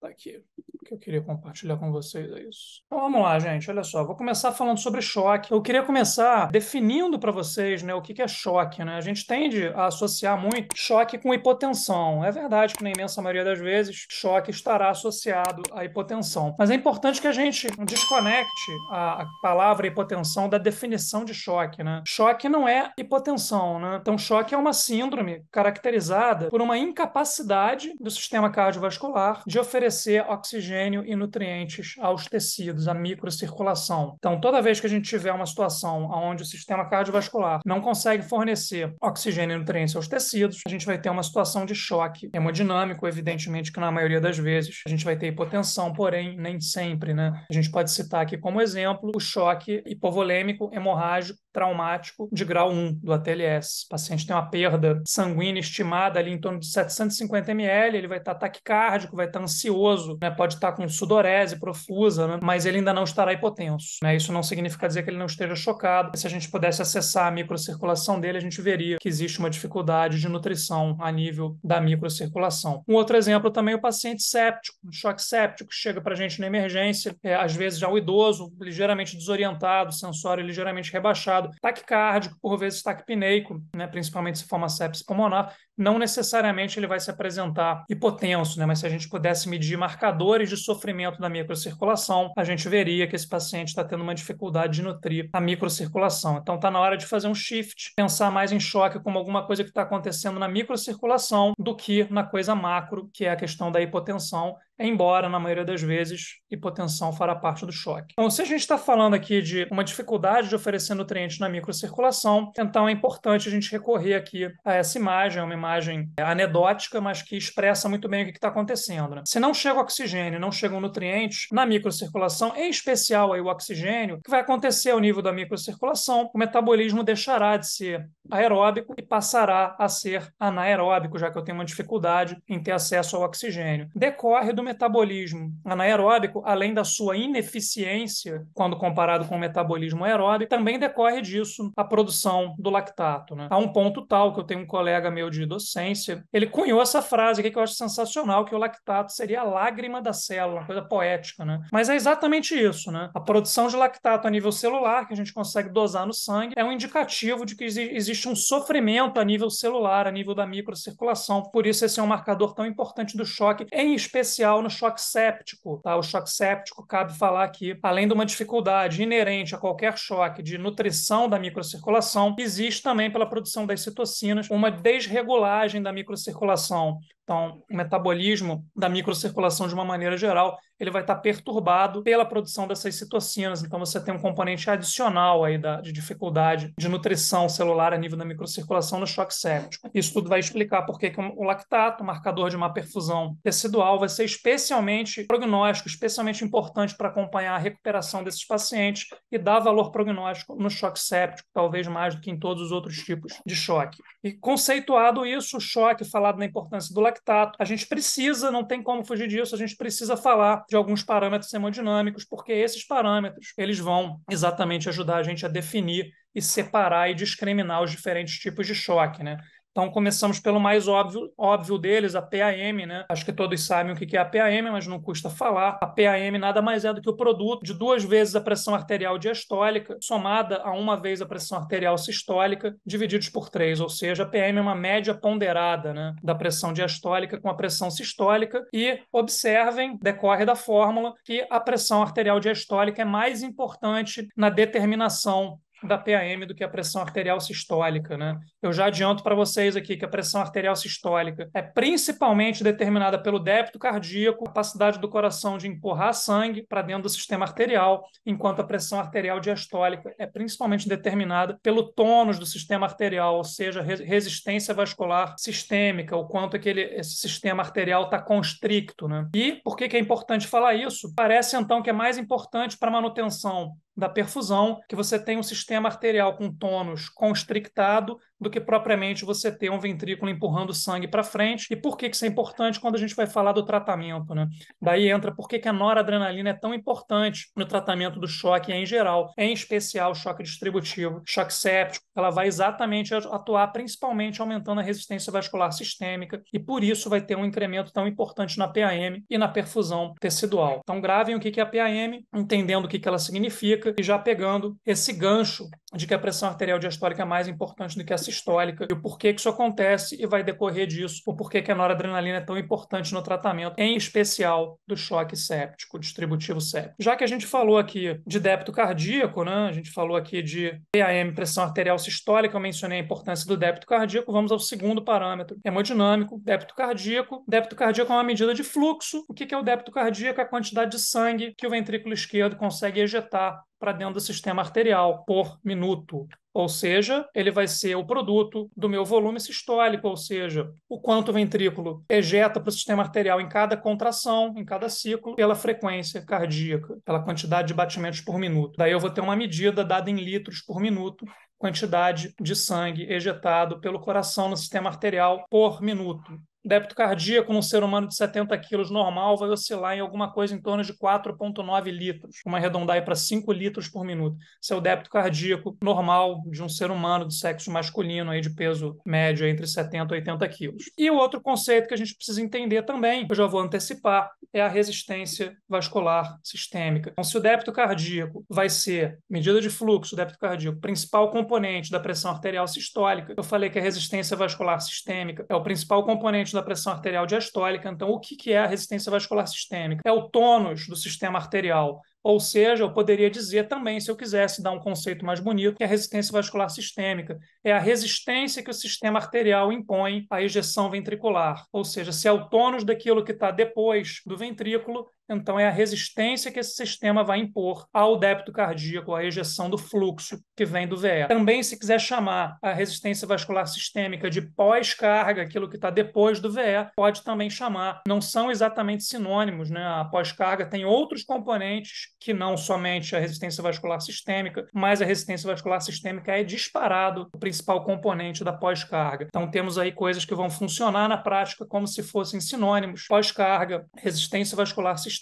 Tá aqui. O que eu queria compartilhar com vocês é isso. Então vamos lá, gente. Olha só, vou começar falando sobre choque. Eu queria começar definindo para vocês, né, o que é choque, né? A gente tende a associar muito choque com hipotensão. É verdade que na imensa maioria das vezes choque estará associado à hipotensão. Mas é importante que a gente desconecte a palavra hipotensão da definição de choque, né? Choque não é hipotensão, né? Então choque é uma síndrome caracterizada por uma incapacidade do sistema cardiovascular de oferecer oxigênio e nutrientes aos tecidos, à microcirculação. Então, toda vez que a gente tiver uma situação onde o sistema cardiovascular não consegue fornecer oxigênio e nutrientes aos tecidos, a gente vai ter uma situação de choque hemodinâmico, evidentemente que na maioria das vezes a gente vai ter hipotensão, porém nem sempre, né? A gente pode citar aqui como exemplo o choque hipovolêmico hemorrágico traumático de grau 1 do ATLS. O paciente tem uma perda sanguínea estimada ali em torno de 750 ml, ele vai estar taquicárdico, vai estar ansioso, né? Pode estar com sudorese profusa, né? Mas ele ainda não estará hipotenso, né? Isso não significa dizer que ele não esteja chocado. Se a gente pudesse acessar a microcirculação dele, a gente veria que existe uma dificuldade de nutrição a nível da microcirculação. Um outro exemplo também é o paciente séptico, choque séptico, que chega para a gente na emergência, às vezes já o idoso, ligeiramente desorientado, sensório ligeiramente rebaixado, taquicárdico, por vezes taquipneico, né, principalmente se for uma sepse pulmonar, não necessariamente ele vai se apresentar hipotenso, né, mas se a gente pudesse medir marcadores de sofrimento da microcirculação, a gente veria que esse paciente está tendo uma dificuldade de nutrir a microcirculação. Então está na hora de fazer um shift, pensar mais em choque como alguma coisa que está acontecendo na microcirculação do que na coisa macro, que é a questão da hipotensão, embora, na maioria das vezes, hipotensão fará parte do choque. Então, se a gente está falando aqui de uma dificuldade de oferecer nutrientes na microcirculação, então é importante a gente recorrer aqui a essa imagem, é uma imagem anedótica, mas que expressa muito bem o que está acontecendo, né? Se não chega oxigênio, não chegam nutrientes na microcirculação, em especial aí o oxigênio, o que vai acontecer ao nível da microcirculação? O metabolismo deixará de ser aeróbico e passará a ser anaeróbico, já que eu tenho uma dificuldade em ter acesso ao oxigênio. Decorre do metabolismo anaeróbico, além da sua ineficiência quando comparado com o metabolismo aeróbico, também decorre disso a produção do lactato, né? A um ponto tal que eu tenho um colega meu de docência, ele cunhou essa frase aqui que eu acho sensacional, que o lactato seria a lágrima da célula, uma coisa poética, né? Mas é exatamente isso, né? A produção de lactato a nível celular, que a gente consegue dosar no sangue, é um indicativo de que existe um sofrimento a nível celular, a nível da microcirculação. Por isso esse é um marcador tão importante do choque, em especial no choque séptico, tá? O choque séptico, cabe falar aqui, além de uma dificuldade inerente a qualquer choque de nutrição da microcirculação, existe também pela produção das citocinas uma desregulagem da microcirculação. Então, o metabolismo da microcirculação, de uma maneira geral, ele vai estar perturbado pela produção dessas citocinas. Então, você tem um componente adicional aí de dificuldade de nutrição celular a nível da microcirculação no choque séptico. Isso tudo vai explicar por que o lactato, marcador de má perfusão tecidual, vai ser especialmente prognóstico, especialmente importante para acompanhar a recuperação desses pacientes e dar valor prognóstico no choque séptico, talvez mais do que em todos os outros tipos de choque. E conceituado isso, o choque, falado na importância do lactato, a gente precisa, não tem como fugir disso, a gente precisa falar de alguns parâmetros hemodinâmicos, porque esses parâmetros, eles vão exatamente ajudar a gente a definir e separar e discriminar os diferentes tipos de choque, né? Então, começamos pelo mais óbvio deles, a PAM, né? Acho que todos sabem o que é a PAM, mas não custa falar. A PAM nada mais é do que o produto de 2 vezes a pressão arterial diastólica, somada a 1 vez a pressão arterial sistólica, divididos por 3, ou seja, a PAM é uma média ponderada, né, da pressão diastólica com a pressão sistólica, e observem, decorre da fórmula, que a pressão arterial diastólica é mais importante na determinação da PAM do que a pressão arterial sistólica, né? Eu já adianto para vocês aqui que a pressão arterial sistólica é principalmente determinada pelo débito cardíaco, a capacidade do coração de empurrar sangue para dentro do sistema arterial, enquanto a pressão arterial diastólica é principalmente determinada pelo tônus do sistema arterial, ou seja, resistência vascular sistêmica, o quanto esse sistema arterial está constricto, né? E por que é importante falar isso? Parece então que é mais importante para a manutenção da perfusão, que você tem um sistema arterial com tônus constrictado do que propriamente você ter um ventrículo empurrando o sangue para frente. E por que isso é importante quando a gente vai falar do tratamento, né? Daí entra por que a noradrenalina é tão importante no tratamento do choque em geral, em especial o choque distributivo, choque séptico. Ela vai exatamente atuar principalmente aumentando a resistência vascular sistêmica e por isso vai ter um incremento tão importante na PAM e na perfusão tecidual. Então gravem o que é a PAM, entendendo o que ela significa e já pegando esse gancho de que a pressão arterial diastólica é mais importante do que a sistólica e o porquê que isso acontece e vai decorrer disso o porquê que a noradrenalina é tão importante no tratamento, em especial do choque séptico, distributivo séptico. Já que a gente falou aqui de débito cardíaco, né? A gente falou aqui de PAM, pressão arterial sistólica, eu mencionei a importância do débito cardíaco, vamos ao segundo parâmetro, hemodinâmico, débito cardíaco. Débito cardíaco é uma medida de fluxo. O que é o débito cardíaco? É a quantidade de sangue que o ventrículo esquerdo consegue ejetar para dentro do sistema arterial por minuto. Ou seja, ele vai ser o produto do meu volume sistólico, ou seja, o quanto o ventrículo ejeta para o sistema arterial em cada contração, em cada ciclo, pela frequência cardíaca, pela quantidade de batimentos por minuto. Daí eu vou ter uma medida dada em litros por minuto, quantidade de sangue ejetado pelo coração no sistema arterial por minuto. Débito cardíaco num ser humano de 70 quilos normal vai oscilar em alguma coisa em torno de 4,9 litros. Vamos arredondar aí para 5 litros por minuto. Esse é o débito cardíaco normal de um ser humano de sexo masculino, aí de peso médio entre 70 e 80 quilos. E o outro conceito que a gente precisa entender também, eu já vou antecipar, é a resistência vascular sistêmica. Então, se o débito cardíaco vai ser medida de fluxo, débito cardíaco, principal componente da pressão arterial sistólica, eu falei que a resistência vascular sistêmica é o principal componente da pressão arterial diastólica. Então, o que é a resistência vascular sistêmica? É o tônus do sistema arterial. Ou seja, eu poderia dizer também, se eu quisesse dar um conceito mais bonito, que a resistência vascular sistêmica é a resistência que o sistema arterial impõe à ejeção ventricular. Ou seja, se é o tônus daquilo que está depois do ventrículo, então é a resistência que esse sistema vai impor ao débito cardíaco, à ejeção do fluxo que vem do VE. Também, se quiser chamar a resistência vascular sistêmica de pós-carga, aquilo que está depois do VE, pode também chamar. Não são exatamente sinônimos, né? A pós-carga tem outros componentes que não somente a resistência vascular sistêmica, mas a resistência vascular sistêmica é disparado o principal componente da pós-carga. Então temos aí coisas que vão funcionar na prática como se fossem sinônimos: pós-carga, resistência vascular sistêmica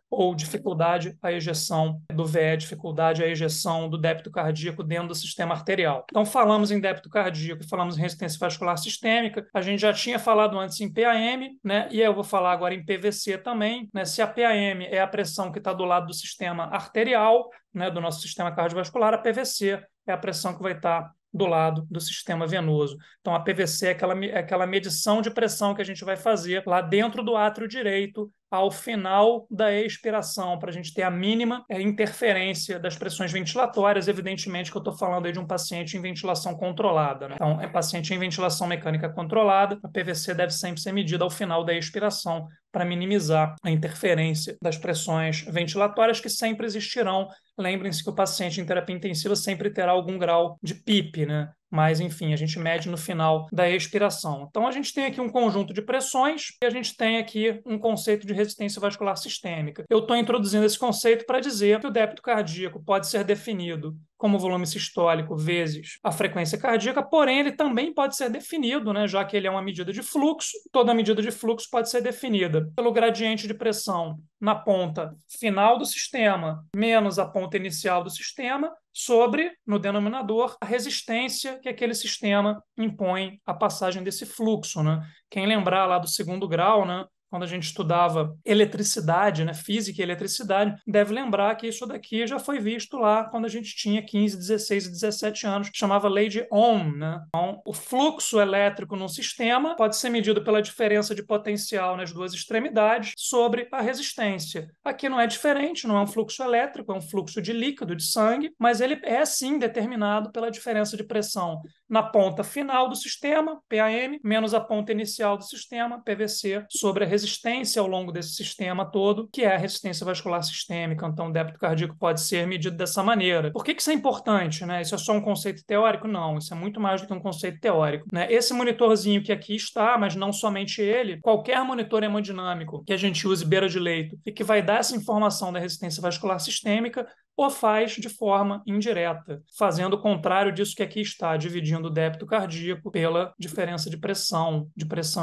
ou dificuldade à ejeção do VE, dificuldade à ejeção do débito cardíaco dentro do sistema arterial. Então falamos em débito cardíaco, falamos em resistência vascular sistêmica, a gente já tinha falado antes em PAM, né? E eu vou falar agora em PVC também, né? Se a PAM é a pressão que está do lado do sistema arterial, né, do nosso sistema cardiovascular, a PVC é a pressão que vai estar do lado do sistema venoso. Então, a PVC é aquela medição de pressão que a gente vai fazer lá dentro do átrio direito, ao final da expiração, para a gente ter a mínima interferência das pressões ventilatórias. Evidentemente que eu estou falando aí de um paciente em ventilação controlada, né? Então, é paciente em ventilação mecânica controlada, a PVC deve sempre ser medida ao final da expiração para minimizar a interferência das pressões ventilatórias que sempre existirão. Lembrem-se que o paciente em terapia intensiva sempre terá algum grau de PIP, né? Mas, enfim, a gente mede no final da expiração. Então, a gente tem aqui um conjunto de pressões e a gente tem aqui um conceito de resistência vascular sistêmica. Eu estou introduzindo esse conceito para dizer que o débito cardíaco pode ser definido como volume sistólico vezes a frequência cardíaca, porém ele também pode ser definido, né, já que ele é uma medida de fluxo, toda medida de fluxo pode ser definida pelo gradiente de pressão na ponta final do sistema menos a ponta inicial do sistema, sobre, no denominador, a resistência que aquele sistema impõe à passagem desse fluxo, né? Quem lembrar lá do segundo grau, né, quando a gente estudava eletricidade, né, física e eletricidade, deve lembrar que isso daqui já foi visto lá quando a gente tinha 15, 16 e 17 anos, que chamava lei de Ohm, né? Então, o fluxo elétrico num sistema pode ser medido pela diferença de potencial nas duas extremidades sobre a resistência. Aqui não é diferente, não é um fluxo elétrico, é um fluxo de líquido, de sangue, mas ele é sim determinado pela diferença de pressão na ponta final do sistema, PAM, menos a ponta inicial do sistema, PVC, sobre a resistência. resistência ao longo desse sistema todo, que é a resistência vascular sistêmica. Então, o débito cardíaco pode ser medido dessa maneira. Por que isso é importante, né? Isso é só um conceito teórico? Não, isso é muito mais do que um conceito teórico, né? Esse monitorzinho que aqui está, mas não somente ele, qualquer monitor hemodinâmico que a gente use beira de leito e que vai dar essa informação da resistência vascular sistêmica, ou faz de forma indireta, fazendo o contrário disso que aqui está, dividindo o débito cardíaco pela diferença de pressão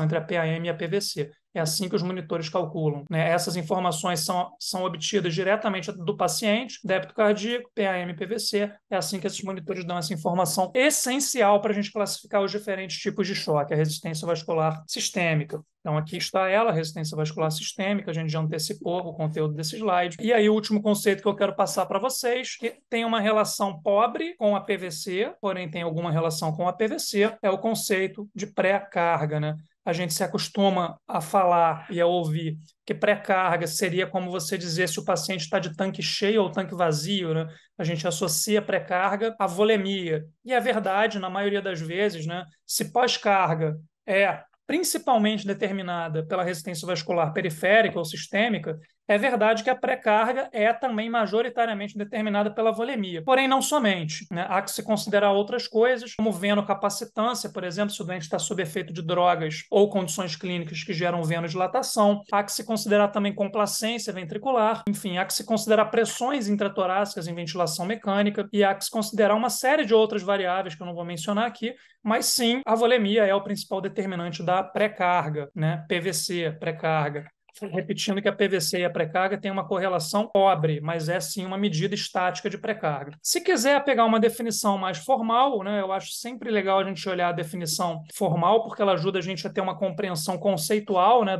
entre a PAM e a PVC. É assim que os monitores calculam, né? Essas informações são obtidas diretamente do paciente, débito cardíaco, PAM e PVC. É assim que esses monitores dão essa informação essencial para a gente classificar os diferentes tipos de choque, a resistência vascular sistêmica. Então, aqui está ela, resistência vascular sistêmica, a gente já antecipou o conteúdo desse slide. E aí, o último conceito que eu quero passar para vocês, que tem uma relação pobre com a PVC, porém tem alguma relação com a PVC, é o conceito de pré-carga, né? A gente se acostuma a falar e a ouvir que pré-carga seria como você dizer se o paciente está de tanque cheio ou tanque vazio, né? A gente associa pré-carga à volemia. E é verdade, na maioria das vezes, né? Se pós-carga é principalmente determinada pela resistência vascular periférica ou sistêmica, é verdade que a pré-carga é também majoritariamente determinada pela volemia. Porém, não somente, né? Há que se considerar outras coisas, como venocapacitância, por exemplo, se o doente está sob efeito de drogas ou condições clínicas que geram venodilatação. Há que se considerar também complacência ventricular. Enfim, há que se considerar pressões intratorácicas em ventilação mecânica e há que se considerar uma série de outras variáveis que eu não vou mencionar aqui, mas sim, a volemia é o principal determinante da pré-carga, né? PVC, pré-carga. Repetindo que a PVC e a pré-carga têm uma correlação pobre, mas é sim uma medida estática de pré-carga. Se quiser pegar uma definição mais formal, né, eu acho sempre legal a gente olhar a definição formal, porque ela ajuda a gente a ter uma compreensão conceitual, né,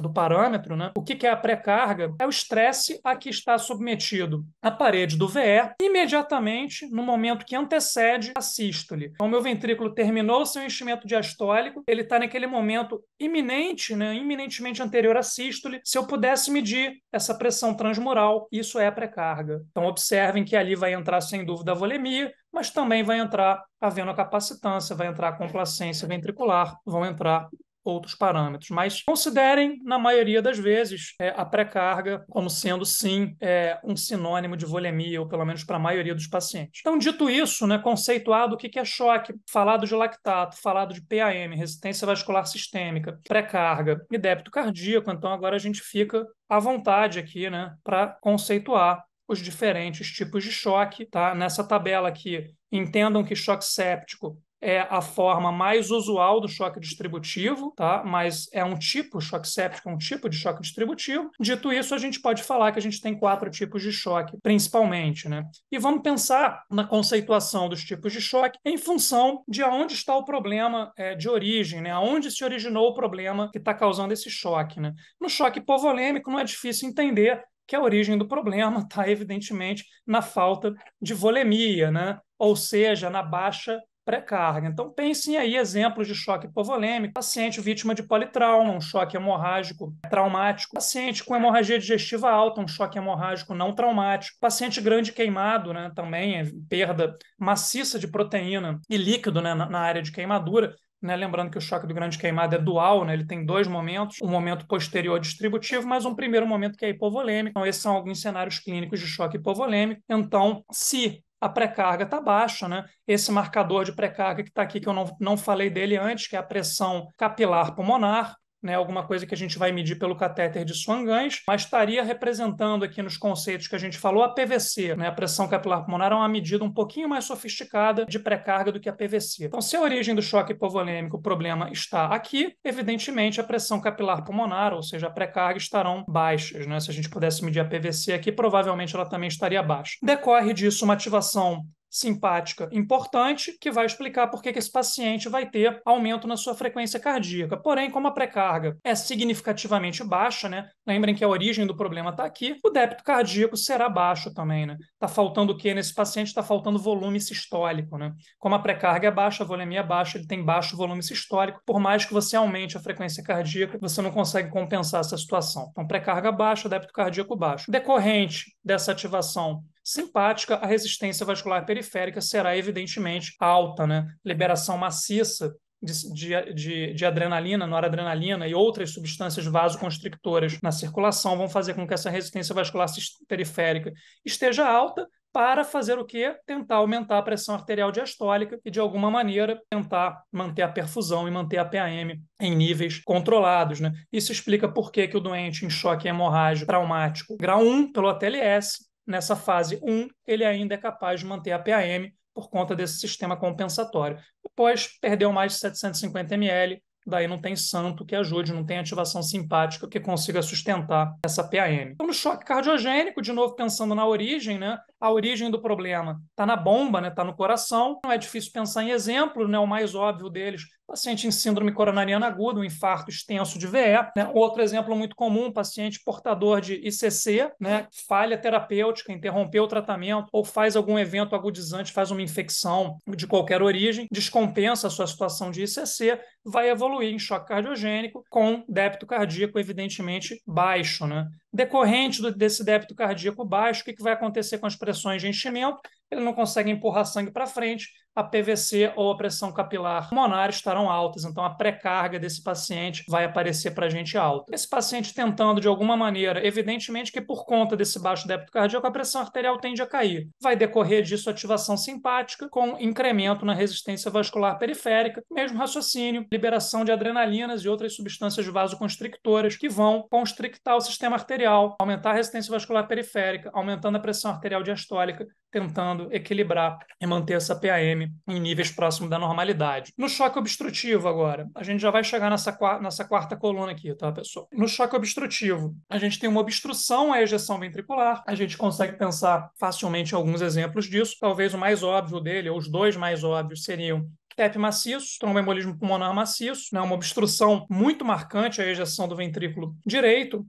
do parâmetro. Né? O que é a pré-carga? É o estresse a que está submetido a parede do VE imediatamente no momento que antecede a sístole. Então, o meu ventrículo terminou o seu enchimento diastólico, ele está naquele momento iminente, né, iminentemente anterior à sístole. Se eu pudesse medir essa pressão transmural, isso é a pré-carga. Então, observem que ali vai entrar, sem dúvida, a volemia, mas também vai entrar a venocapacitância, vai entrar a complacência ventricular, vão entrar outros parâmetros. Mas considerem, na maioria das vezes, a pré-carga como sendo, sim, um sinônimo de volemia, ou pelo menos para a maioria dos pacientes. Então, dito isso, né, conceituado o que é choque, falado de lactato, falado de PAM, resistência vascular sistêmica, pré-carga e débito cardíaco, então agora a gente fica à vontade aqui, né, para conceituar os diferentes tipos de choque. Tá? Nessa tabela aqui, entendam que choque séptico é a forma mais usual do choque distributivo, tá? Mas é um tipo, choque séptico é um tipo de choque distributivo. Dito isso, a gente pode falar que a gente tem 4 tipos de choque, principalmente, né? E vamos pensar na conceituação dos tipos de choque em função de onde está o problema de origem, né? Aonde se originou o problema que está causando esse choque, né? No choque hipovolêmico não é difícil entender que a origem do problema está, evidentemente, na falta de volemia, né? Ou seja, na baixa pré-carga. Então, pensem aí exemplos de choque hipovolêmico, paciente vítima de politrauma, um choque hemorrágico traumático, paciente com hemorragia digestiva alta, um choque hemorrágico não traumático, paciente grande queimado, né, também perda maciça de proteína e líquido, né, na área de queimadura. Né, lembrando que o choque do grande queimado é dual, né, ele tem 2 momentos, um momento posterior distributivo, mas um primeiro momento que é hipovolêmico. Então, esses são alguns cenários clínicos de choque hipovolêmico. Então, se a pré-carga está baixa, né? Esse marcador de pré-carga que está aqui, que eu não falei dele antes, que é a pressão capilar pulmonar, né, alguma coisa que a gente vai medir pelo catéter de Swan-Ganz, mas estaria representando aqui nos conceitos que a gente falou a PVC, né, a pressão capilar pulmonar é uma medida um pouquinho mais sofisticada de pré-carga do que a PVC. Então, se a origem do choque hipovolêmico, o problema está aqui, evidentemente a pressão capilar pulmonar, ou seja, a pré-carga, estarão baixas. Né? Se a gente pudesse medir a PVC aqui, provavelmente ela também estaria baixa. Decorre disso uma ativação simpática importante, que vai explicar por que esse paciente vai ter aumento na sua frequência cardíaca. Porém, como a pré-carga é significativamente baixa, né? Lembrem que a origem do problema está aqui, o débito cardíaco será baixo também, né? Está faltando o quê nesse paciente? Está faltando volume sistólico, né? Como a pré-carga é baixa, a volemia é baixa, ele tem baixo volume sistólico, por mais que você aumente a frequência cardíaca, você não consegue compensar essa situação. Então, pré-carga baixa, débito cardíaco baixo. Decorrente dessa ativação simpática, a resistência vascular periférica será evidentemente alta, né? Liberação maciça de adrenalina, noradrenalina e outras substâncias vasoconstrictoras na circulação vão fazer com que essa resistência vascular periférica esteja alta, para fazer o quê? Tentar aumentar a pressão arterial diastólica e, de alguma maneira, tentar manter a perfusão e manter a PAM em níveis controlados, né? Isso explica por que o doente em choque hemorrágico traumático grau 1 pelo ATLS, nessa fase 1, ele ainda é capaz de manter a PAM por conta desse sistema compensatório. Depois, perdeu mais de 750 ml, daí não tem santo que ajude, não tem ativação simpática que consiga sustentar essa PAM. Então, no choque cardiogênico, de novo pensando na origem, né? A origem do problema está na bomba, né? Está no coração. Não é difícil pensar em exemplo, né? O mais óbvio deles, paciente em síndrome coronariana aguda, um infarto extenso de VE. Né? Outro exemplo muito comum, paciente portador de ICC, né? Falha terapêutica, interrompeu o tratamento ou faz algum evento agudizante, faz uma infecção de qualquer origem, descompensa a sua situação de ICC, vai evoluir em choque cardiogênico com débito cardíaco evidentemente baixo, né? Decorrente desse débito cardíaco baixo, o que vai acontecer com as pressões de enchimento? Ele não consegue empurrar sangue para frente, a PVC ou a pressão capilar pulmonar estarão altas, então a pré-carga desse paciente vai aparecer para a gente alta. Esse paciente tentando de alguma maneira, evidentemente que por conta desse baixo débito cardíaco, a pressão arterial tende a cair. Vai decorrer disso ativação simpática com incremento na resistência vascular periférica, mesmo raciocínio, liberação de adrenalinas e outras substâncias vasoconstrictoras que vão constrictar o sistema arterial, aumentar a resistência vascular periférica, aumentando a pressão arterial diastólica, tentando equilibrar e manter essa PAM em níveis próximos da normalidade. No choque obstrutivo agora, a gente já vai chegar nessa quarta coluna aqui, tá, pessoal? No choque obstrutivo, a gente tem uma obstrução à ejeção ventricular, a gente consegue pensar facilmente em alguns exemplos disso, talvez o mais óbvio dele, ou os dois mais óbvios, seriam TEP maciço, tromboembolismo pulmonar maciço, né, uma obstrução muito marcante à ejeção do ventrículo direito.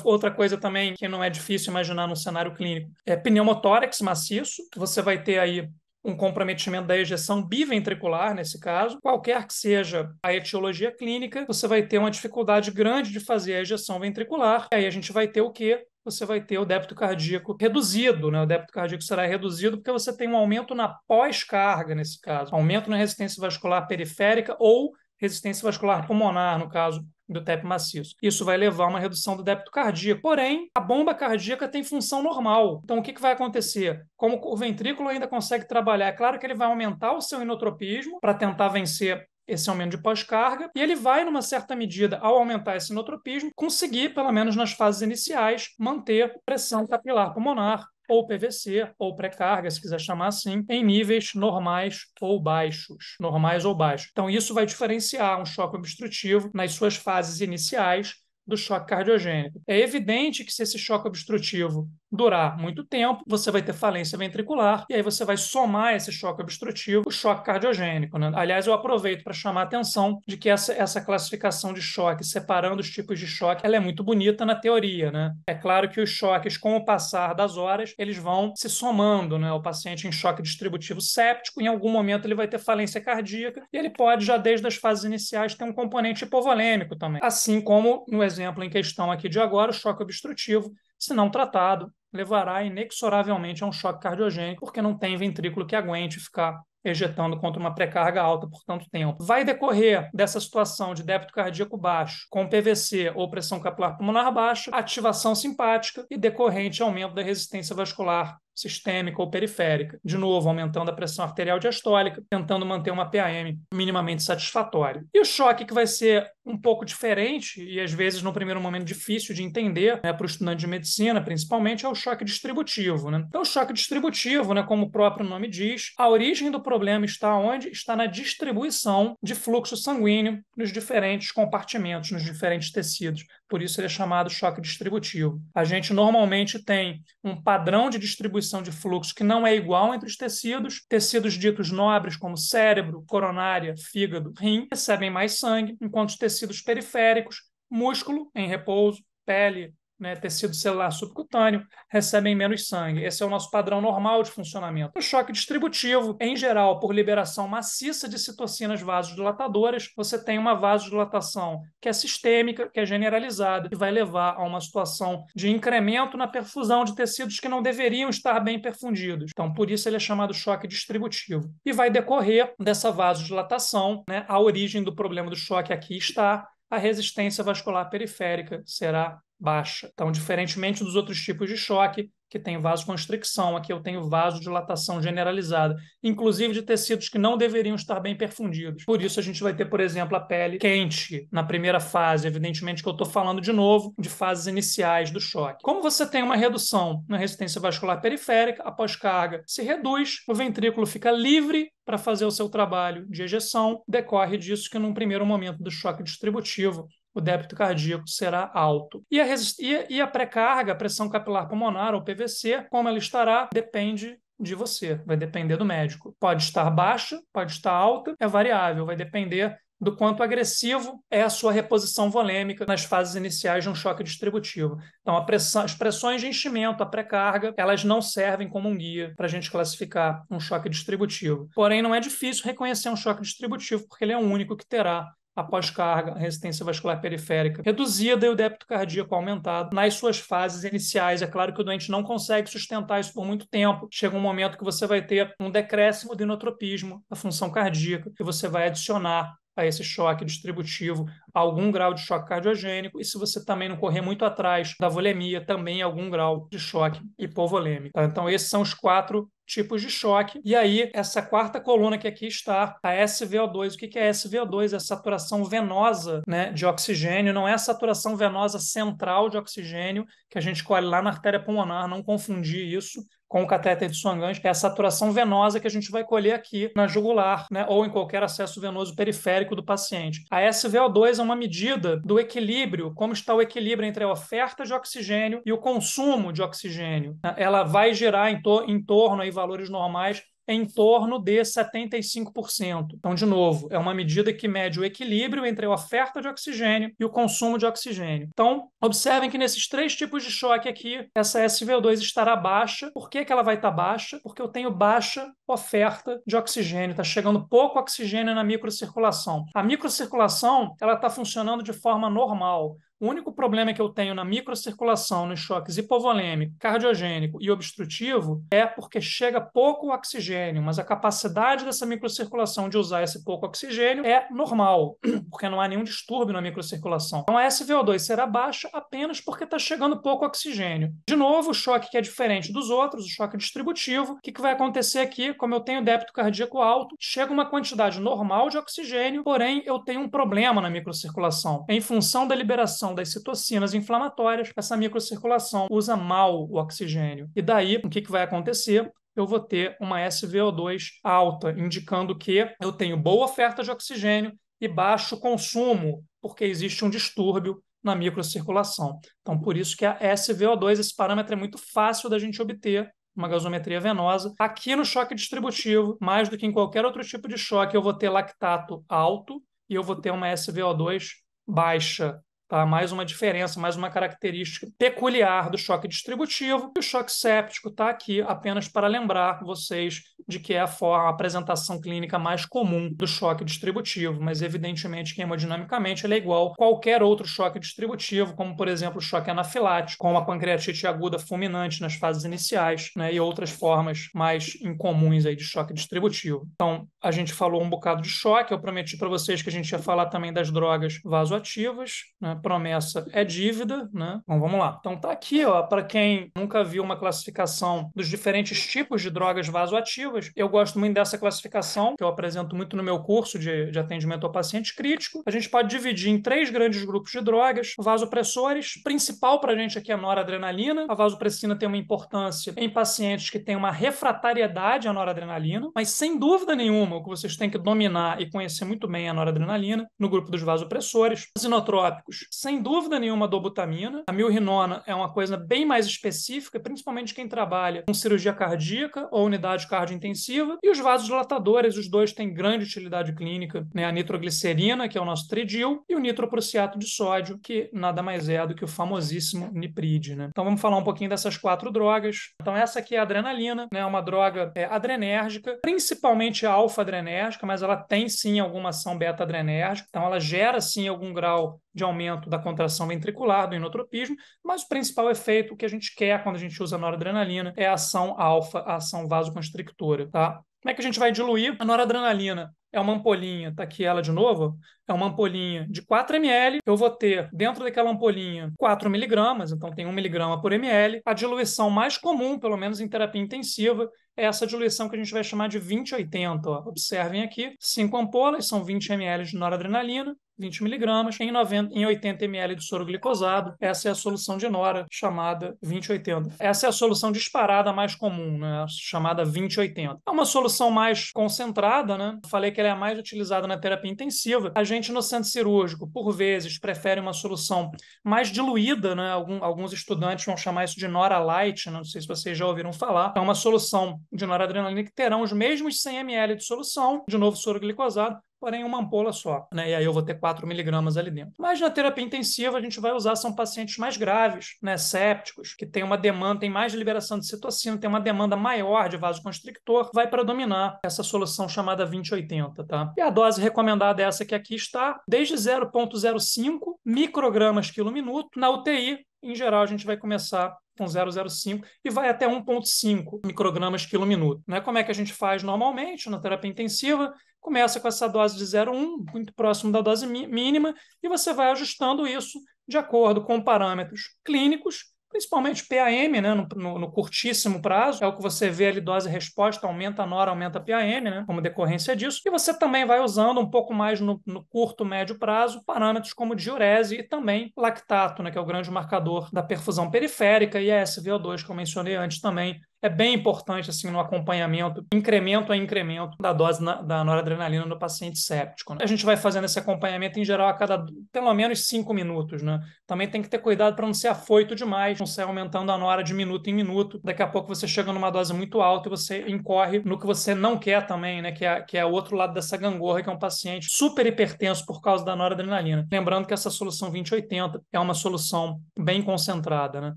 Outra coisa também que não é difícil imaginar no cenário clínico é pneumotórax maciço, que você vai ter aí um comprometimento da ejeção biventricular, nesse caso. Qualquer que seja a etiologia clínica, você vai ter uma dificuldade grande de fazer a ejeção ventricular. E aí a gente vai ter o quê? Você vai ter o débito cardíaco reduzido, né? O débito cardíaco será reduzido porque você tem um aumento na pós-carga, nesse caso. Aumento na resistência vascular periférica ou resistência vascular pulmonar, no caso do TEP maciço. Isso vai levar a uma redução do débito cardíaco. Porém, a bomba cardíaca tem função normal. Então, o que vai acontecer? Como o ventrículo ainda consegue trabalhar, é claro que ele vai aumentar o seu inotropismo para tentar vencer esse aumento de pós-carga, e ele vai, numa certa medida, ao aumentar esse inotropismo, conseguir, pelo menos nas fases iniciais, manter pressão capilar pulmonar, ou PVC, ou pré-carga, se quiser chamar assim, em níveis normais ou baixos. Normais ou baixos. Então, isso vai diferenciar um choque obstrutivo nas suas fases iniciais do choque cardiogênico. É evidente que se esse choque obstrutivo durar muito tempo, você vai ter falência ventricular, e aí você vai somar esse choque obstrutivo, o choque cardiogênico, né? Aliás, eu aproveito para chamar a atenção de que essa classificação de choque, separando os tipos de choque, ela é muito bonita na teoria, né? É claro que os choques, com o passar das horas, eles vão se somando, né? O paciente em choque distributivo séptico, em algum momento ele vai ter falência cardíaca, e ele pode, já desde as fases iniciais, ter um componente hipovolêmico também. Assim como no exemplo em questão aqui de agora, o choque obstrutivo, se não tratado, levará inexoravelmente a um choque cardiogênico, porque não tem ventrículo que aguente ficar ejetando contra uma pré-carga alta por tanto tempo. Vai decorrer dessa situação de débito cardíaco baixo, com PVC ou pressão capilar pulmonar baixa, ativação simpática e decorrente aumento da resistência vascular sistêmica ou periférica. De novo, aumentando a pressão arterial diastólica, tentando manter uma PAM minimamente satisfatória. E o choque que vai ser um pouco diferente e às vezes no primeiro momento difícil de entender, né, para o estudante de medicina, principalmente, é o choque distributivo, né? Então, o choque distributivo, né, como o próprio nome diz, a origem do problema está onde? Está na distribuição de fluxo sanguíneo nos diferentes compartimentos, nos diferentes tecidos. Por isso ele é chamado choque distributivo. A gente normalmente tem um padrão de distribuição de fluxo que não é igual entre os tecidos. Tecidos ditos nobres, como cérebro, coronária, fígado, rim, recebem mais sangue, enquanto os tecidos periféricos, músculo em repouso, pele, né, tecido celular subcutâneo, recebem menos sangue. Esse é o nosso padrão normal de funcionamento. O choque distributivo, em geral, por liberação maciça de citocinas vasodilatadoras, você tem uma vasodilatação que é sistêmica, que é generalizada, e vai levar a uma situação de incremento na perfusão de tecidos que não deveriam estar bem perfundidos. Então, por isso ele é chamado choque distributivo. E vai decorrer dessa vasodilatação, né, a origem do problema do choque aqui está, a resistência vascular periférica será baixa. Então, diferentemente dos outros tipos de choque, que tem vasoconstricção, aqui eu tenho vasodilatação generalizada, inclusive de tecidos que não deveriam estar bem perfundidos. Por isso, a gente vai ter, por exemplo, a pele quente na primeira fase. Evidentemente que eu estou falando, de novo, de fases iniciais do choque. Como você tem uma redução na resistência vascular periférica, a pós-carga se reduz, o ventrículo fica livre para fazer o seu trabalho de ejeção, decorre disso que, num primeiro momento do choque distributivo, o débito cardíaco será alto. E a pré-carga, a pressão capilar pulmonar, ou PVC, como ela estará, depende de você, vai depender do médico. Pode estar baixa, pode estar alta, é variável, vai depender do quanto agressivo é a sua reposição volêmica nas fases iniciais de um choque distributivo. Então, as pressões de enchimento, a pré-carga, elas não servem como um guia para a gente classificar um choque distributivo. Porém, não é difícil reconhecer um choque distributivo, porque ele é o único que terá a pós-carga, a resistência vascular periférica reduzida e o débito cardíaco aumentado nas suas fases iniciais. É claro que o doente não consegue sustentar isso por muito tempo. Chega um momento que você vai ter um decréscimo do inotropismo, da função cardíaca, e você vai adicionar a esse choque distributivo algum grau de choque cardiogênico, e se você também não correr muito atrás da volemia, também algum grau de choque hipovolêmico. Então, esses são os 4 tipos de choque. E aí, essa quarta coluna que aqui está, a SVO2. O que é SVO2? É a saturação venosa, né, de oxigênio. Não é a saturação venosa central de oxigênio que a gente colhe lá na artéria pulmonar, não confundir isso com o catéter de Swan-Ganz, é a saturação venosa que a gente vai colher aqui na jugular, né, ou em qualquer acesso venoso periférico do paciente. A SVO2 é uma medida do equilíbrio, como está o equilíbrio entre a oferta de oxigênio e o consumo de oxigênio. Ela vai girar em torno aí valores normais em torno de 75%. Então, de novo, é uma medida que mede o equilíbrio entre a oferta de oxigênio e o consumo de oxigênio. Então, observem que nesses 3 tipos de choque aqui, essa SVO2 estará baixa. Por que ela vai estar baixa? Porque eu tenho baixa oferta de oxigênio, está chegando pouco oxigênio na microcirculação. A microcirculação, ela está funcionando de forma normal. O único problema que eu tenho na microcirculação, nos choques hipovolêmico, cardiogênico e obstrutivo, é porque chega pouco oxigênio, mas a capacidade dessa microcirculação de usar esse pouco oxigênio é normal, porque não há nenhum distúrbio na microcirculação. Então a SVO2 será baixa apenas porque está chegando pouco oxigênio. De novo, o choque que é diferente dos outros, o choque distributivo. O que vai acontecer aqui? Como eu tenho débito cardíaco alto, chega uma quantidade normal de oxigênio, porém eu tenho um problema na microcirculação. Em função da liberação das citocinas inflamatórias, essa microcirculação usa mal o oxigênio. E daí, o que vai acontecer? Eu vou ter uma SVO2 alta, indicando que eu tenho boa oferta de oxigênio e baixo consumo, porque existe um distúrbio na microcirculação. Então, por isso que a SVO2, esse parâmetro é muito fácil da gente obter, uma gasometria venosa. Aqui no choque distributivo, mais do que em qualquer outro tipo de choque, eu vou ter lactato alto e eu vou ter uma SVO2 baixa. Tá? Mais uma diferença, mais uma característica peculiar do choque distributivo. E o choque séptico está aqui apenas para lembrar vocês de que é a apresentação clínica mais comum do choque distributivo, mas evidentemente que hemodinamicamente ele é igual a qualquer outro choque distributivo, como por exemplo o choque anafilático, como a pancreatite aguda fulminante nas fases iniciais, né, e outras formas mais incomuns aí de choque distributivo. Então, a gente falou um bocado de choque, eu prometi para vocês que a gente ia falar também das drogas vasoativas, né? Promessa é dívida, né? Então vamos lá. Então tá aqui, ó, para quem nunca viu uma classificação dos diferentes tipos de drogas vasoativas, eu gosto muito dessa classificação, que eu apresento muito no meu curso de atendimento ao paciente crítico. A gente pode dividir em 3 grandes grupos de drogas: vasopressores, principal para a gente aqui é a noradrenalina. A vasopressina tem uma importância em pacientes que têm uma refratariedade à noradrenalina, mas sem dúvida nenhuma, o que vocês têm que dominar e conhecer muito bem é a noradrenalina no grupo dos vasopressores. Os inotrópicos sem dúvida nenhuma, a dobutamina. A milrinona é uma coisa bem mais específica, principalmente quem trabalha com cirurgia cardíaca ou unidade cardiointensiva. E os vasodilatadores, os dois têm grande utilidade clínica, né? A nitroglicerina, que é o nosso tridil, e o nitroprussiato de sódio, que nada mais é do que o famosíssimo Nipride, né? Então vamos falar um pouquinho dessas 4 drogas. Então essa aqui é a adrenalina, né? É uma droga adrenérgica, principalmente alfa-adrenérgica, mas ela tem sim alguma ação beta-adrenérgica, então ela gera sim algum grau de aumento da contração ventricular, do inotropismo, mas o principal efeito que a gente quer quando a gente usa a noradrenalina é a ação alfa, a ação vasoconstrictora, tá? Como é que a gente vai diluir a noradrenalina? É uma ampolinha, tá aqui ela de novo, é uma ampolinha de 4 ml. Eu vou ter dentro daquela ampolinha 4 miligramas, então tem 1 miligrama por ml. A diluição mais comum, pelo menos em terapia intensiva, é essa diluição que a gente vai chamar de 20-80. Ó. Observem aqui, 5 ampolas são 20 ml de noradrenalina, 20 miligramas, em 80 ml de soro glicosado. Essa é a solução de nora, chamada 20-80. Essa é a solução disparada mais comum, né? Chamada 20-80. É uma solução mais concentrada, né? Falei que ela é a mais utilizada na terapia intensiva. A gente, no centro cirúrgico, por vezes, prefere uma solução mais diluída, né? Alguns estudantes vão chamar isso de nora light, não sei se vocês já ouviram falar. É uma solução de noradrenalina que terão os mesmos 100 ml de solução, de novo soro glicosado, porém uma ampola só, né? E aí eu vou ter 4 miligramas ali dentro. Mas na terapia intensiva a gente vai usar, são pacientes mais graves, né? Sépticos, que tem uma demanda, tem mais liberação de citocina, tem uma demanda maior de vasoconstrictor, vai predominar essa solução chamada 20-80, tá? E a dose recomendada é essa que aqui está, desde 0,05 microgramas quilo minuto. Na UTI, em geral, a gente vai começar com 0,05 e vai até 1,5 microgramas quilo minuto. Né? Como é que a gente faz normalmente na terapia intensiva? Começa com essa dose de 0,1, muito próximo da dose mínima, e você vai ajustando isso de acordo com parâmetros clínicos, principalmente PAM, né, no curtíssimo prazo, é o que você vê ali, dose-resposta, aumenta a nora, aumenta a PAM, né, como decorrência disso, e você também vai usando um pouco mais no curto, médio prazo, parâmetros como diurese e também lactato, né, que é o grande marcador da perfusão periférica, e a SVO2, que eu mencionei antes também, é bem importante assim no acompanhamento, incremento a incremento da dose da noradrenalina no paciente séptico. Né? A gente vai fazendo esse acompanhamento em geral a cada pelo menos 5 minutos. Né? Também tem que ter cuidado para não ser afoito demais, não sair aumentando a nora de minuto em minuto. Daqui a pouco você chega numa dose muito alta e você incorre no que você não quer também, né? Que é o outro lado dessa gangorra, que é um paciente super hipertenso por causa da noradrenalina. Lembrando que essa solução 20-80 é uma solução bem concentrada. Né?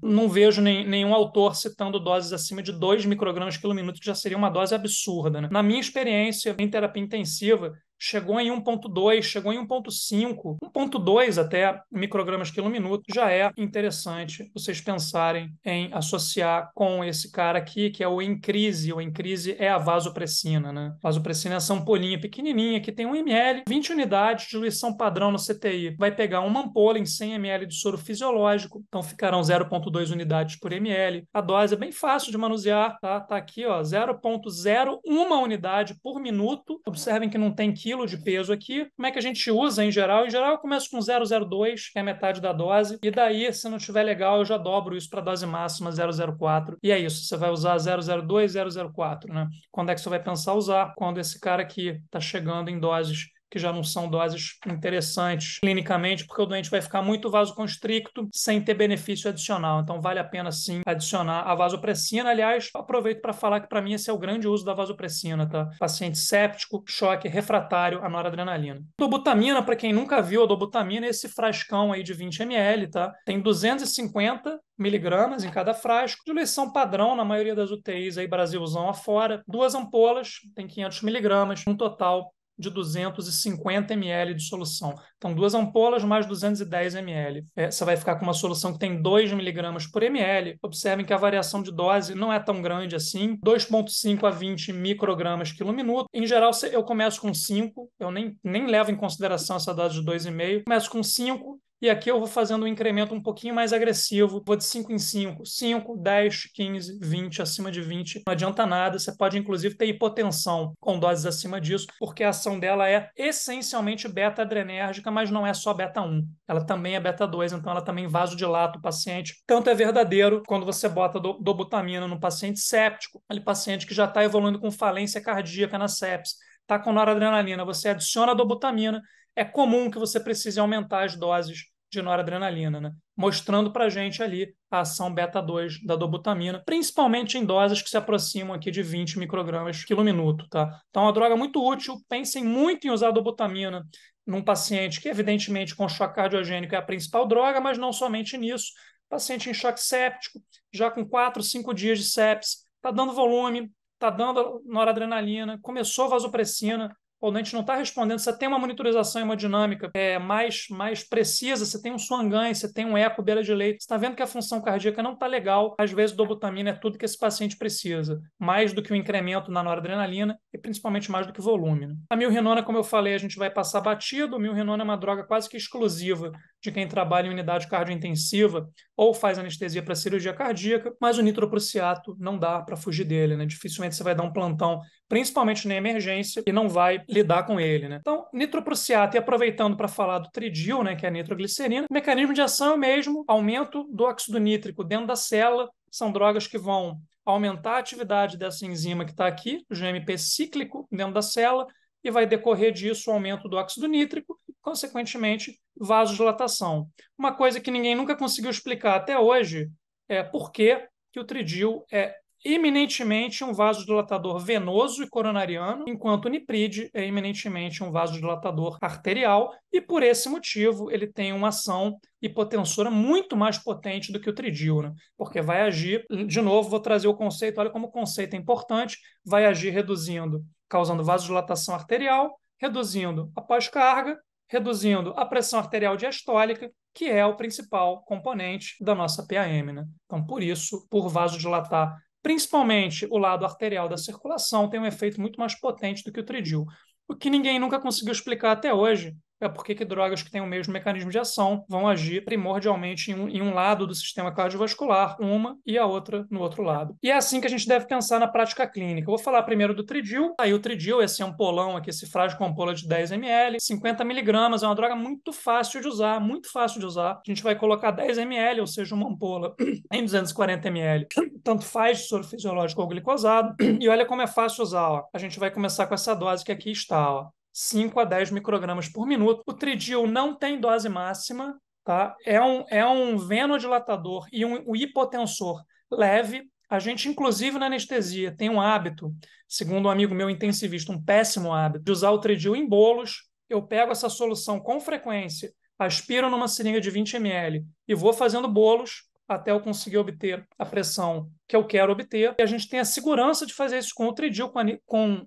Não vejo nenhum autor citando doses acima de 2 microgramas quilo minuto, que já seria uma dose absurda. Né? Na minha experiência em terapia intensiva, chegou em 1,2, chegou em 1,5, 1,2 até microgramas quilo minuto, já é interessante vocês pensarem em associar com esse cara aqui, que é o Encrise. O Encrise é a vasopressina, né? Vasopressina é essa ampolinha pequenininha que tem 1 ml, 20 unidades, diluição padrão no CTI. Vai pegar uma ampola em 100 ml de soro fisiológico, então ficarão 0,2 unidades por ml. A dose é bem fácil de manusear, tá? Tá aqui, ó, 0,01 unidade por minuto. Observem que não tem quilo de peso aqui. Como é que a gente usa em geral? Em geral, eu começo com 0,02, que é metade da dose, e daí, se não estiver legal, eu já dobro isso para a dose máxima 0,04. E é isso, você vai usar 0,02, 0,04, né? Quando é que você vai pensar usar? Quando esse cara aqui está chegando em doses que já não são doses interessantes clinicamente, porque o doente vai ficar muito vasoconstricto sem ter benefício adicional. Então, vale a pena, sim, adicionar a vasopressina. Aliás, aproveito para falar que, para mim, esse é o grande uso da vasopressina, tá? Paciente séptico, choque refratário à noradrenalina. Dobutamina, para quem nunca viu a dobutamina, é esse frascão aí de 20 ml, tá? Tem 250 miligramas em cada frasco, diluição padrão na maioria das UTIs aí, Brasilzão afora, 2 ampolas, tem 500 miligramas, um total de 250 ml de solução. Então, 2 ampolas mais 210 ml. Você vai ficar com uma solução que tem 2 miligramas por ml. Observem que a variação de dose não é tão grande assim. 2,5 a 20 microgramas quilo minuto. Em geral, eu começo com 5. Eu nem levo em consideração essa dose de 2,5. Começo com 5. E aqui eu vou fazendo um incremento um pouquinho mais agressivo. Vou de 5 em 5. 5, 10, 15, 20, acima de 20. Não adianta nada. Você pode, inclusive, ter hipotensão com doses acima disso, porque a ação dela é essencialmente beta-adrenérgica, mas não é só beta-1. Ela também é beta-2, então ela também vasodilata o paciente. Tanto é verdadeiro quando você bota dobutamina no paciente séptico, aquele paciente que já está evoluindo com falência cardíaca na sepse, está com noradrenalina, você adiciona a dobutamina, é comum que você precise aumentar as doses de noradrenalina, né? Mostrando para a gente ali a ação beta-2 da dobutamina, principalmente em doses que se aproximam aqui de 20 microgramas quilo minuto, tá? Então, é uma droga muito útil. Pensem muito em usar a dobutamina num paciente que, evidentemente, com choque cardiogênico é a principal droga, mas não somente nisso. Paciente em choque séptico, já com 4, 5 dias de sepse, está dando volume, está dando noradrenalina, começou vasopressina, ou a gente não está respondendo, você tem uma monitorização hemodinâmica mais precisa, você tem um Swan-Ganz, você tem um eco beira de leito, você está vendo que a função cardíaca não está legal, às vezes dobutamina é tudo que esse paciente precisa, mais do que o incremento na noradrenalina e principalmente mais do que volume, né? A milrinona, como eu falei, a gente vai passar batido. A milrinona é uma droga quase que exclusiva de quem trabalha em unidade cardiointensiva ou faz anestesia para cirurgia cardíaca, mas o nitroprusiato não dá para fugir dele, né? Dificilmente você vai dar um plantão, principalmente na emergência, e não vai lidar com ele, né? Então, nitroprusiato, e aproveitando para falar do tridil, né, que é a nitroglicerina, o mecanismo de ação é o mesmo, aumento do óxido nítrico dentro da célula, são drogas que vão aumentar a atividade dessa enzima que está aqui, o GMP cíclico dentro da célula, e vai decorrer disso o aumento do óxido nítrico, consequentemente, vasodilatação. Uma coisa que ninguém nunca conseguiu explicar até hoje é por que o tridil é eminentemente um vasodilatador venoso e coronariano, enquanto o nipride é eminentemente um vasodilatador arterial, e por esse motivo ele tem uma ação hipotensora muito mais potente do que o tridil, né? Porque vai agir, de novo, vou trazer o conceito, olha como o conceito é importante, vai agir reduzindo, causando vasodilatação arterial, reduzindo a pós-carga, reduzindo a pressão arterial diastólica, que é o principal componente da nossa PAM, né? Então, por isso, por vasodilatar principalmente o lado arterial da circulação, tem um efeito muito mais potente do que o tridil. O que ninguém nunca conseguiu explicar até hoje é por que drogas que têm o mesmo mecanismo de ação vão agir primordialmente em um lado do sistema cardiovascular, uma, e a outra no outro lado. E é assim que a gente deve pensar na prática clínica. Eu vou falar primeiro do tridil. Aí o tridil, esse ampolão aqui, esse frasco com ampola de 10 ml, 50 miligramas, é uma droga muito fácil de usar, muito fácil de usar. A gente vai colocar 10 ml, ou seja, uma ampola em 240 ml. Tanto faz soro fisiológico ou glicosado. E olha como é fácil usar, ó. A gente vai começar com essa dose que aqui está, ó. 5 a 10 microgramas por minuto. O tridil não tem dose máxima, tá? É um venodilatador e um hipotensor leve. A gente, inclusive, na anestesia, tem um hábito, segundo um amigo meu intensivista, um péssimo hábito, de usar o tridil em bolos. Eu pego essa solução com frequência, aspiro numa seringa de 20 ml e vou fazendo bolos até eu conseguir obter a pressão que eu quero obter. E a gente tem a segurança de fazer isso com o tridil, com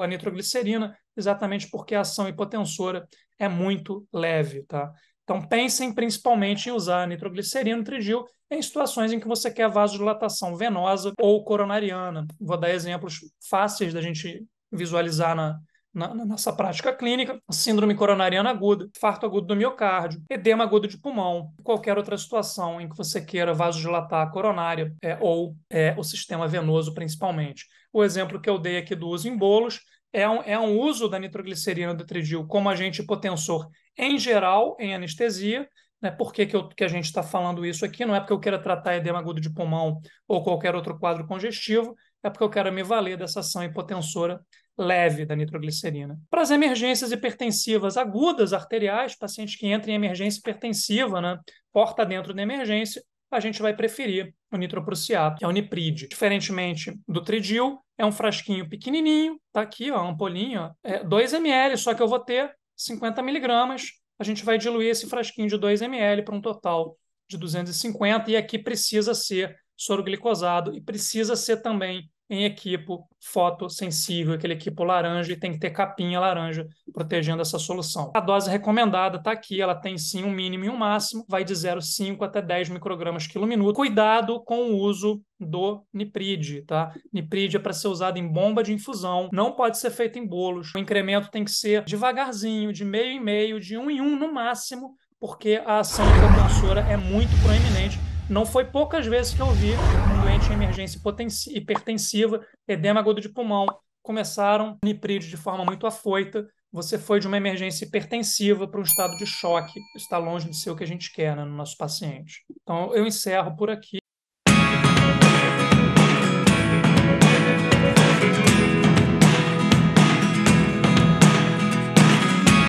a nitroglicerina, exatamente porque a ação hipotensora é muito leve, tá? Então, pensem principalmente em usar a nitroglicerina, o tridil, em situações em que você quer vasodilatação venosa ou coronariana. Vou dar exemplos fáceis da gente visualizar na nossa prática clínica: síndrome coronariana aguda, infarto agudo do miocárdio, edema agudo de pulmão, qualquer outra situação em que você queira vasodilatar a coronária ou o sistema venoso principalmente. O exemplo que eu dei aqui do uso em bolos é um uso da nitroglicerina do tridil como agente hipotensor em geral em anestesia. Né? Por que a gente está falando isso aqui? Não é porque eu queira tratar edema agudo de pulmão ou qualquer outro quadro congestivo, é porque eu quero me valer dessa ação hipotensora leve da nitroglicerina. Para as emergências hipertensivas agudas arteriais, paciente que entra em emergência hipertensiva, né, porta dentro da emergência, a gente vai preferir o nitroprusiato, que é o nipride. Diferentemente do tridil, é um frasquinho pequenininho, tá aqui, ó, ampolinho, 2 ml, só que eu vou ter 50 miligramas. A gente vai diluir esse frasquinho de 2 ml para um total de 250, e aqui precisa ser soro glicosado e precisa ser também em equipo fotossensível, aquele equipo laranja, e tem que ter capinha laranja protegendo essa solução. A dose recomendada está aqui, ela tem sim um mínimo e um máximo, vai de 0,5 até 10 microgramas quilo minuto. Cuidado com o uso do nipride, tá? Nipride é para ser usado em bomba de infusão, não pode ser feito em bolos. O incremento tem que ser devagarzinho, de meio em meio, de um em um no máximo, porque a ação hipotensora é muito proeminente. Não foi poucas vezes que eu vi um doente em emergência hipertensiva, edema agudo de pulmão, começaram nipride de forma muito afoita. Você foi de uma emergência hipertensiva para um estado de choque. Está longe de ser o que a gente quer, né, no nosso paciente. Então, eu encerro por aqui.